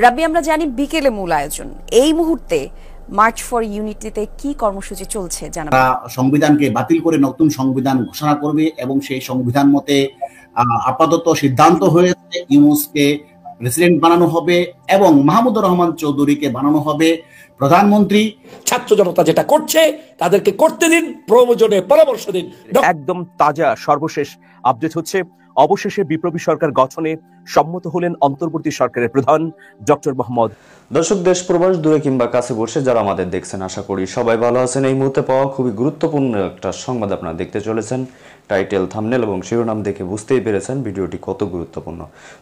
রাব্বি, আমরা জানি বিকেলে মূল আয়োজন। এই মুহূর্তে মার্চ ফর ইউনিটিতে কি কর্মসূচি চলছে জানাবেন? সংবিধানকে বাতিল করে নতুন সংবিধান ঘোষণা করবে এবং সেই সংবিধান মতে আপাতত সিদ্ধান্ত হয়েছে ইউনূসকে প্রেসিডেন্ট বানানো হবে এবং মাহমুদুর রহমান চৌধুরীকে বানানো হবে প্রধানমন্ত্রী। ছাত্র জনতা যেটা করছে তাদেরকে করতে দিন, প্রয়োজনে পরামর্শ দিন। একদম তাজা সর্বশেষ আপডেট হচ্ছে, অবশেষে বিপ্লবী সরকার গঠনে সম্মত হলেন অন্তর্বর্তী সরকারের প্রধান ডক্টর মোহাম্মদ। দর্শক, দেশ প্রবাস দূরে কিংবা কাছে বসে যারা আমাদের দেখছেন, আশা করি সবাই ভালো আছেন। এই মুহূর্তে পাওয়া খুবই গুরুত্বপূর্ণ একটা সংবাদ আপনারা দেখতে চলেছেন। টাইটেল, থাম্বনেল এবং শিরোনাম দেখে বুঝতেই পেরেছেন ভিডিওটি কত গুরুত্বপূর্ণ।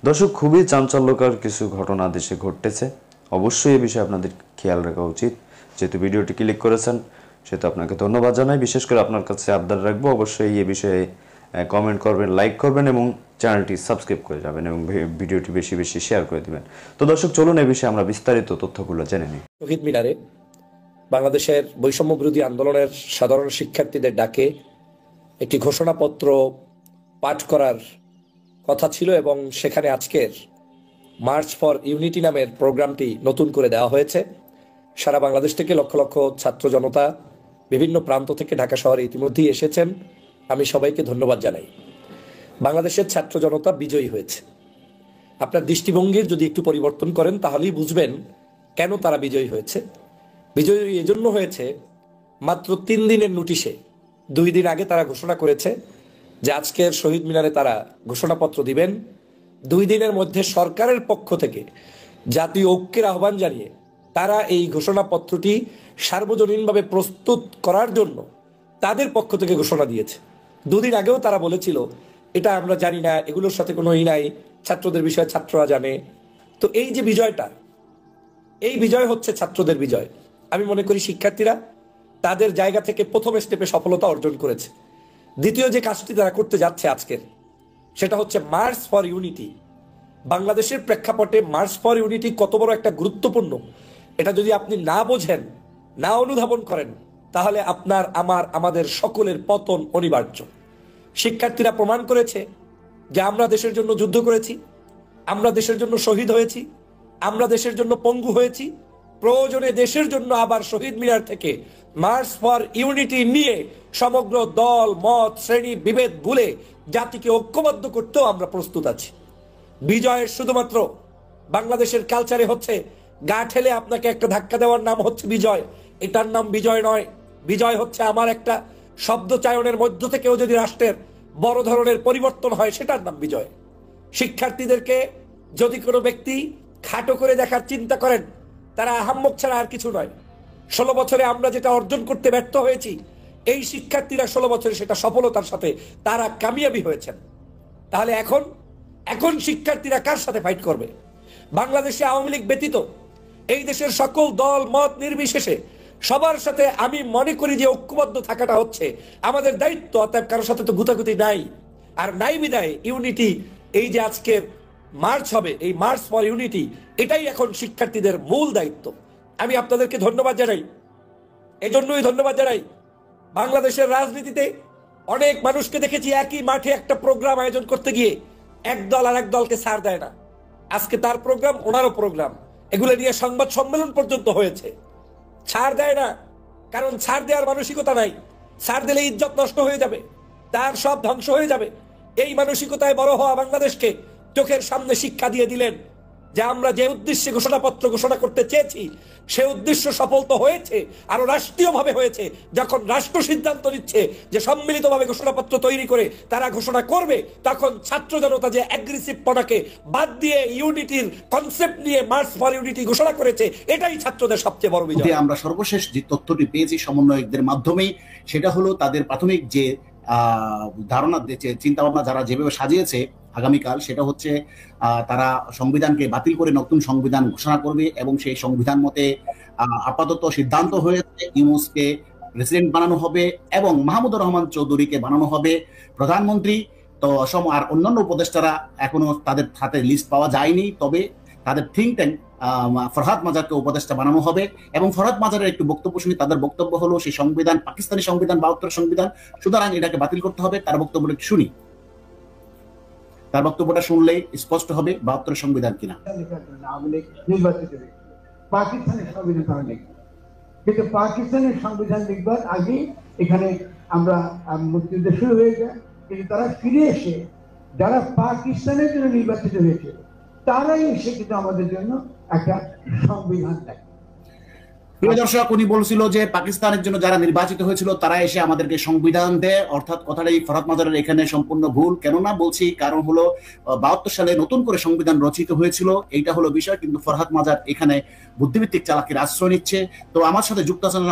দর্শক, খুবই চাঞ্চল্যকর কিছু ঘটনা দেশে ঘটতেছে। অবশ্যই এ বিষয়ে আপনাদের খেয়াল রাখা উচিত। যেহেতু ভিডিওটি ক্লিক করেছেন সেহেতু আপনাকে ধন্যবাদ জানাই। বিশেষ করে আপনার কাছে আবদার রাখবো, অবশ্যই এ বিষয়ে কমেন্ট করবেন, লাইক করবেন এবং চ্যানেলটি সাবস্ক্রাইব করে যাবেন এবং ভিডিওটি বেশি বেশি শেয়ার করে দিবেন। তো দর্শক, চলুন এই বিষয়ে আমরা বিস্তারিত তথ্যগুলো জেনে নিই। শহীদ মিনারে বাংলাদেশের বৈষম্য বিরোধী আন্দোলনের সাধারণ শিক্ষার্থীদের ডাকে একটি ঘোষণাপত্র পাঠ করার কথা ছিল এবং সেখানে আজকের মার্চ ফর ইউনিটি নামের প্রোগ্রামটি নতুন করে দেওয়া হয়েছে। সারা বাংলাদেশ থেকে লক্ষ লক্ষ ছাত্র জনতা বিভিন্ন প্রান্ত থেকে ঢাকা শহরে ইতিমধ্যেই এসেছেন। আমি সবাইকে ধন্যবাদ জানাই। বাংলাদেশের ছাত্র জনতা বিজয়ী হয়েছে। আপনার দৃষ্টিভঙ্গির যদি একটু পরিবর্তন করেন তাহলেই বুঝবেন কেন তারা বিজয়ী হয়েছে। বিজয়ী এজন্য হয়েছে, মাত্র 3 দিনের নোটিশে 2 দিন আগে তারা ঘোষণা করেছে যে আজকের শহীদ মিনারে তারা ঘোষণাপত্র দিবেন। 2 দিনের মধ্যে সরকারের পক্ষ থেকে জাতীয় ঐক্যের আহ্বান জানিয়ে তারা এই ঘোষণাপত্রটি সার্বজনীনভাবে প্রস্তুত করার জন্য তাদের পক্ষ থেকে ঘোষণা দিয়েছে। 2 দিন আগেও তারা বলেছিল এটা আমরা জানি না, এগুলোর সাথে কোনো নাই, ছাত্রদের বিষয়ে ছাত্ররা জানে। তো এই যে বিজয়টা, এই বিজয় হচ্ছে ছাত্রদের বিজয়। আমি মনে করি শিক্ষার্থীরা তাদের জায়গা থেকে প্রথম স্টেপে সফলতা অর্জন করেছে। দ্বিতীয় যে কাজটি তারা করতে যাচ্ছে আজকের, সেটা হচ্ছে মার্চ ফর ইউনিটি। বাংলাদেশের প্রেক্ষাপটে মার্চ ফর ইউনিটি কত বড় একটা গুরুত্বপূর্ণ, এটা যদি আপনি না বোঝেন, না অনুধাবন করেন, তাহলে আপনার আমাদের সকলের পতন অনিবার্য। শিক্ষার্থীরা প্রমাণ করেছে যে আমরা দেশের জন্য যুদ্ধ করেছি, আমরা দেশের জন্য শহীদ হয়েছি, আমরা দেশের জন্য পঙ্গু হয়েছি। প্রয়োজনে দেশের জন্য আবার শহীদ মিনার থেকে মার্চ ফর ইউনিটি নিয়ে সমগ্র দল, মত, শ্রেণী বিভেদ ভুলে জাতিকে ঐক্যবদ্ধ করতেও আমরা প্রস্তুত আছি। বিজয়ের শুধুমাত্র বাংলাদেশের কালচারে হচ্ছে গা ঠেলে আপনাকে একটা ধাক্কা দেওয়ার নাম হচ্ছে বিজয়। এটার নাম বিজয় নয়। বিজয় হচ্ছে আমার একটা শব্দ চায়নের মধ্য থেকেও যদি রাষ্ট্রের বড় ধরনের পরিবর্তন হয়, সেটার নাম বিজয়। শিক্ষার্থীদেরকে যদি কোনো ব্যক্তি খাটো করে দেখার চিন্তা করেন, তারা আহাম্মক ছাড়া আর কিছু নয়। 16 বছরে আমরা যেটা অর্জন করতে ব্যর্থ হয়েছি, এই শিক্ষার্থীরা 16 বছরে সেটা সফলতার সাথে তারা কামিয়াবি হয়েছেন। তাহলে এখন শিক্ষার্থীরা কার সাথে ফাইট করবে? বাংলাদেশে আওয়ামী লীগ ব্যতীত এই দেশের সকল দল মত নির্বিশেষে সবার সাথে আমি মনে করি যে ঐক্যবদ্ধ থাকাটা হচ্ছে আমাদের দায়িত্ব। অতএব কারোর সাথে তো গুতাগুতি নাই, আর নাই বিদায় ইউনিটি, এই যে আজকের মার্চ হবে, এই মার্চ ফর ইউনিটি, এটাই এখন শিক্ষার্থীদের মূল দায়িত্ব। আমি আপনাদেরকে ধন্যবাদ জানাই। এজন্যই ধন্যবাদ জানাই, বাংলাদেশের রাজনীতিতে অনেক মানুষকে দেখেছি একই মাঠে একটা প্রোগ্রাম আয়োজন করতে গিয়ে এক দল আর এক দলকে ছাড় দেয় না। আজকে তার প্রোগ্রাম, ওনারও প্রোগ্রাম, এগুলো নিয়ে সংবাদ সম্মেলন পর্যন্ত হয়েছে। ছাড় দেয় না, কারণ ছাড় দেওয়ার মানসিকতা নাই। ছাড় দিলে ইজ্জত নষ্ট হয়ে যাবে, তার সব ধ্বংস হয়ে যাবে। এই মানসিকতায় বড় হওয়া বাংলাদেশকে চোখের সামনে শিক্ষা দিয়ে দিলেন যে আমরা যে উদ্দেশ্যে ঘোষণাপত্র ঘোষণা করতে চেয়েছি সে উদ্দেশ্য সফল তো হয়েছে, আরো রাষ্ট্রীয়ভাবে হয়েছে। যখন রাষ্ট্র সিদ্ধান্ত নিচ্ছে যে সম্মিলিতভাবে ঘোষণাপত্র তৈরি করে তারা ঘোষণা করবে, তখন ছাত্র জনতা যে অ্যাগ্রেসিভ পনাকে বাদ দিয়ে ইউনিটির কনসেপ্ট নিয়ে মার্চ ফর ইউনিটি ঘোষণা করেছে, এটাই ছাত্রদের সবচেয়ে বড় বিজয়। আমরা সর্বশেষ যে তথ্যটি পেয়েছি সমন্বয়কদের মাধ্যমে, সেটা হলো তাদের প্রাথমিক যে ধারণা, চিন্তা ভাবনা যারা যেভাবে সাজিয়েছে আগামীকাল, সেটা হচ্ছে তারা সংবিধানকে বাতিল করে নতুন সংবিধান ঘোষণা করবে এবং সেই সংবিধান মতে আপাতত সিদ্ধান্ত হয়েছে ইউনূসকে প্রেসিডেন্ট বানানো হবে এবং মাহমুদুর রহমান চৌধুরীকে বানানো হবে প্রধানমন্ত্রী। তো আর অন্যান্য উপদেষ্টারা এখনো তাদের হাতে লিস্ট পাওয়া যায়নি, তবে তাদের থিঙ্ক ট্যাঙ্ক ফরহাদ মাজারকে উপদেষ্টা বানানো হবে। এবং ফরহাদ মাজারের একটু বক্তব্য শুনি। তাদের বক্তব্য হলো সেই সংবিধান পাকিস্তানি সংবিধান, 72 সংবিধান, সুতরাং এটাকে বাতিল করতে হবে। তার বক্তব্য একটু শুনি। তার বক্তব্যটা শুনলেই স্পষ্ট হবে 72 সংবিধান কিনা। আওয়ামী লীগ নির্বাচিত হয়েছিল, পাকিস্তানের সংবিধান তারা লিখবে, কিন্তু পাকিস্তানের সংবিধান লিখবার আগে এখানে আমরা মুক্তিযুদ্ধ শুরু হয়ে যায়, কিন্তু তারা ফিরে এসে যারা পাকিস্তানের জন্য নির্বাচিত হয়েছিল তারাই এসে কিন্তু আমাদের জন্য একটা সংবিধান দেয়। প্রিয় দর্শক, উনি বলছিল যে পাকিস্তানের জন্য যারা নির্বাচিত হয়েছিল তারা এসে আমাদেরকে সংবিধান দেয়, অর্থাৎ কথাটাই ফরহাদ মাজারের এখানে সম্পূর্ণ ভুল। কেননা বলছি, কারণ হলো 72 সালে নতুন করে সংবিধান রচিত হয়েছিল, এইটা হলো বিষয়। কিন্তু ফরহাদ মাজার এখানে বুদ্ধিভিত্তিক চালাকির আশ্রয় নিচ্ছে। তো আমার সাথে যুক্ত আছেন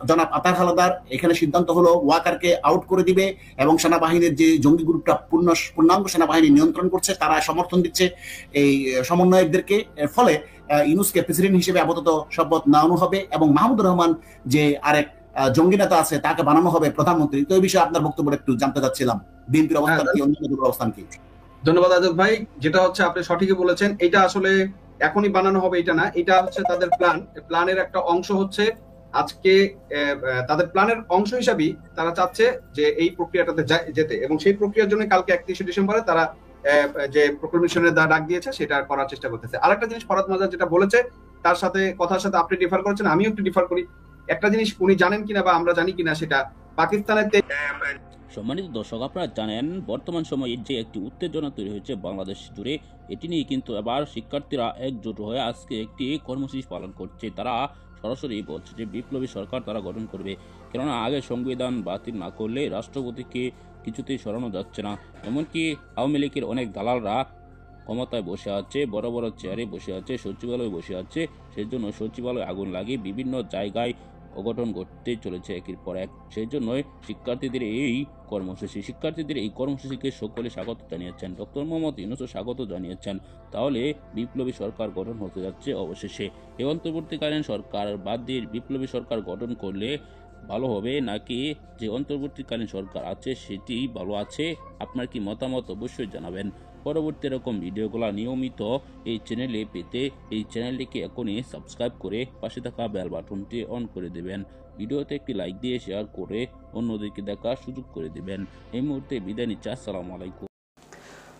জনাব আতার হালাদার। এখানে সিদ্ধান্ত হলো ওয়াকারকে আউট করে দিবে এবং সেনাবাহিনীর যে জঙ্গি গ্রুপটা পূর্ণাঙ্গ সেনাবাহিনী নিয়ন্ত্রণ করছে তারা সমর্থন দিচ্ছে এই সমন্বয়কদেরকে। এর ফলে ইউনূসকে প্রেসিডেন্ট হিসেবে আপাতত শপথ নেওয়ানো হবে এবং মাহমুদুর রহমান যে আরেক জঙ্গি নেতা আছে তাকে বানানো হবে প্রধানমন্ত্রী। তো এই বিষয়ে আপনার বক্তব্য একটু জানতে চাচ্ছিলাম, বিএনপির অবস্থান কি, অন্য দলের অবস্থান কি? ধন্যবাদ আজাদ ভাই। যেটা হচ্ছে আপনি সঠিকই বলেছেন, এটা আসলে এখনই বানানো হবে এটা না, এটা হচ্ছে তাদের প্ল্যানের একটা অংশ হচ্ছে। আজকে তাদের প্ল্যানের অংশ হিসাবেই তারা চাচ্ছে যে এই প্রক্রিয়াটাতে যেতে, এবং সেই প্রক্রিয়ার জন্য কালকে 31শে ডিসেম্বরে তারা যে প্রোক্লেমেশনের ডাক দিয়েছে সেটা করার চেষ্টা করতেছে। আরেকটা জিনিস ফরহাদ মাজার যেটা বলেছে তার সাথে কথার সাথে আপনি ডিফার করেছেন, আমিও একটু ডিফার করি। একটা জিনিস উনি জানেন কিনা বা আমরা জানি কিনা, সেটা পাকিস্তানের সম্মানিত দর্শক, আপনারা জানেন বর্তমান সময়ে যে একটি উত্তেজনা তৈরি হয়েছে বাংলাদেশ জুড়ে, এটি নিয়ে কিন্তু এবার শিক্ষার্থীরা একজোট হয়ে আজকে একটি কর্মসূচি পালন করছে। তারা সরাসরি বলছে যে বিপ্লবী সরকার তারা গঠন করবে, কেননা আগে সংবিধান বাতিল না করলে রাষ্ট্রপতিকে কিছুতেই সরানো যাচ্ছে না। এমনকি আওয়ামী লীগের অনেক দালালরা ক্ষমতায় বসে আছে, বড় বড় চেয়ারে বসে আছে, সচিবালয়ে বসে আছে। সেই জন্য সচিবালয়ে আগুন লাগিয়ে বিভিন্ন জায়গায় অঘটন ঘটতে চলেছে একের পর এক। সেই জন্যই শিক্ষার্থীদের এই কর্মসূচিকে সকলে স্বাগত জানিয়েছেন। ডক্টর মোহাম্মদ ইউনূসও স্বাগত জানিয়েছেন। তাহলে বিপ্লবী সরকার গঠন হতে যাচ্ছে অবশেষে। এই অন্তর্বর্তীকালীন সরকার বাদ দিয়ে বিপ্লবী সরকার গঠন করলে ভালো হবে, নাকি যে অন্তর্বর্তীকালীন সরকার আছে সেটি ভালো আছে? আপনার কি মতামত অবশ্যই জানাবেন। পরবর্তী এরকম ভিডিওগুলো নিয়মিত এই চ্যানেলে পেতে এই চ্যানেলটিকে এখনই সাবস্ক্রাইব করে পাশে থাকা বেল বাটনটি অন করে দেবেন। ভিডিওতে একটি লাইক দিয়ে শেয়ার করে অন্যদেরকে দেখার সুযোগ করে দেবেন। এই মুহূর্তে বিদায় নিচ্ছি, আসসালামু আলাইকুম।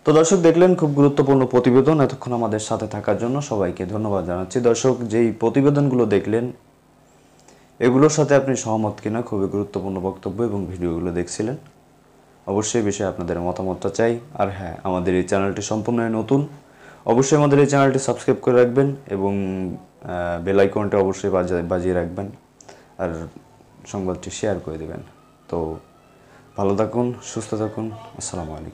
তো দর্শক, দেখলেন খুব গুরুত্বপূর্ণ প্রতিবেদন। এতক্ষণ আমাদের সাথে থাকার জন্য সবাইকে ধন্যবাদ জানাচ্ছি। দর্শক, যেই প্রতিবেদনগুলো দেখলেন এগুলোর সাথে আপনি সহমত কিনা, খুবই গুরুত্বপূর্ণ বক্তব্য এবং ভিডিওগুলো দেখছিলেন। অবশ্যই বিষয়ে আপনাদের মতামতটা চাই। আর হ্যাঁ, আমাদের এই চ্যানেলটি সম্পূর্ণ নতুন, অবশ্যই আমাদের এই চ্যানেলটি সাবস্ক্রাইব করে রাখবেন এবং বেল আইকনটা অবশ্যই বাজিয়ে রাখবেন, আর সংবাদটি শেয়ার করে দেবেন। তো ভালো থাকুন, সুস্থ থাকুন, আসসালামু আলাইকুম।